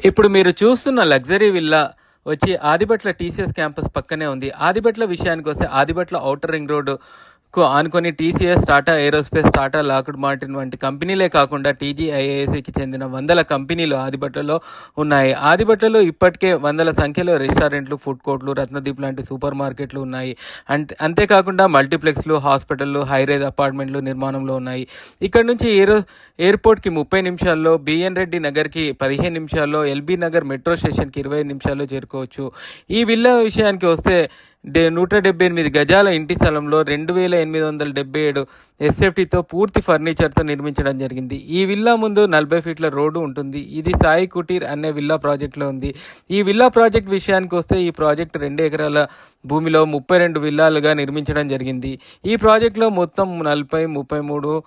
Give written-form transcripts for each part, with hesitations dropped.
ఇప్పుడు మీరు చూస్తున్న లగ్జరీ విల్లా వచ్చి ఆదిబట్ల టీసీఎస్ క్యాంపస్ పక్కనే ఉంది. ఆదిబట్ల విషయానికి వస్తే ఆదిబట్ల ఔటర్ రింగ్ రోడ్డుకు ఆనుకొని TCS, Tata aerospace, Tata Lockwood Martin వంటి కంపెనీలే కాకుండా టీజీఐఏఎస్కి చెందిన వందల కంపెనీలు ఆదిబట్లలో ఉన్నాయి. ఆదిబట్లలో ఇప్పటికే వందల సంఖ్యలో రెస్టారెంట్లు, ఫుడ్ కోర్ట్లు, రత్నదీప్ లాంటి సూపర్ మార్కెట్లు ఉన్నాయి. అంతేకాకుండా మల్టీప్లెక్స్లు, హాస్పిటళ్ళు, హైరేజ్ అపార్ట్మెంట్లు నిర్మాణంలో ఉన్నాయి. ఇక్కడ నుంచి ఎయిర్పోర్ట్కి 30 నిమిషాల్లో, బిఎన్ రెడ్డి నగర్కి 15 నిమిషాల్లో, ఎల్బీ నగర్ మెట్రో స్టేషన్కి 25 నిమిషాల్లో చేరుకోవచ్చు. ఈ విల్లా విషయానికి వస్తే 178 గజాల ఇంటి స్థలంలో 2877 ఎస్ఎఫ్టీతో పూర్తి ఫర్నిచర్తో నిర్మించడం జరిగింది. ఈ విల్లా ముందు 40 ఫీట్ల రోడ్డు ఉంటుంది. ఇది సాయి కుటీర్ అనే విల్లా ప్రాజెక్టులో ఉంది. ఈ విల్లా ప్రాజెక్ట్ విషయానికి వస్తే ఈ ప్రాజెక్ట్ 2 ఎకరాల భూమిలో 32 విల్లాలుగా నిర్మించడం జరిగింది. ఈ ప్రాజెక్టులో మొత్తం 33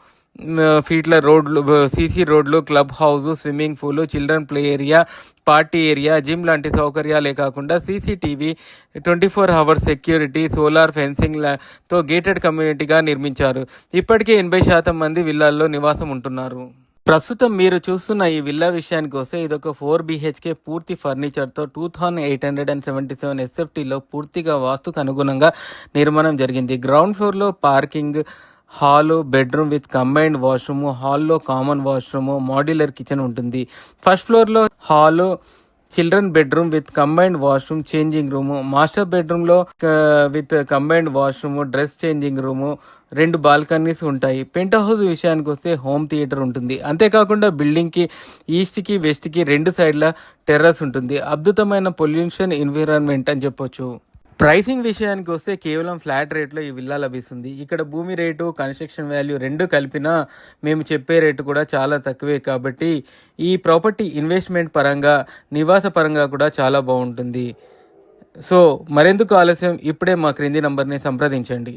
ఫీట్ల రోడ్లు, సీసీ రోడ్లు, club house, swimming pool, children play area, party area, gym లాంటి సౌకర్యాలే కాకుండా సీసీటీవీ, 24 అవర్స్ సెక్యూరిటీ, సోలార్ ఫెన్సింగ్తో గేటెడ్ కమ్యూనిటీగా నిర్మించారు. ఇప్పటికే 80% మంది విల్లాల్లో నివాసం ఉంటున్నారు. ప్రస్తుతం మీరు చూస్తున్న ఈ విల్లా విషయానికి వస్తే ఇదొక 4 BHK పూర్తి ఫర్నిచర్తో 2877 ఎస్ఎఫ్టీలో పూర్తిగా వాస్తుకు అనుగుణంగా నిర్మాణం జరిగింది. గ్రౌండ్ ఫ్లోర్లో parking, hall, bedroom with combined washroom, హాల్లో కామన్ వాష్రూమ్, మాడ్యులర్ కిచెన్ ఉంటుంది. ఫస్ట్ ఫ్లోర్లో hall, children bedroom with combined washroom, changing room, master బెడ్రూమ్లో with combined washroom, dress changing room, 2 balconies ఉంటాయి. పెంట్ హౌస్ విషయానికి వస్తే హోమ్ థియేటర్ ఉంటుంది. అంతేకాకుండా బిల్డింగ్కి ఈస్ట్కి, వెస్ట్కి 2 సైడ్ల టెర్రస్ ఉంటుంది. అద్భుతమైన పొల్యూషన్ ఎన్విరాన్మెంట్ అని చెప్పొచ్చు. ప్రైసింగ్ విషయానికి వస్తే కేవలం ఫ్లాట్ రేట్లో ఈ విల్లా లభిస్తుంది. ఇక్కడ భూమి రేటు, కన్స్ట్రక్షన్ వాల్యూ 2 కలిపినా మేము చెప్పే రేటు కూడా చాలా తక్కువే. కాబట్టి ఈ ప్రాపర్టీ ఇన్వెస్ట్మెంట్ పరంగా, నివాస పరంగా కూడా చాలా బాగుంటుంది. సో మరెందుకు ఆలస్యం, ఇప్పుడే మా క్రింది నంబర్ని సంప్రదించండి.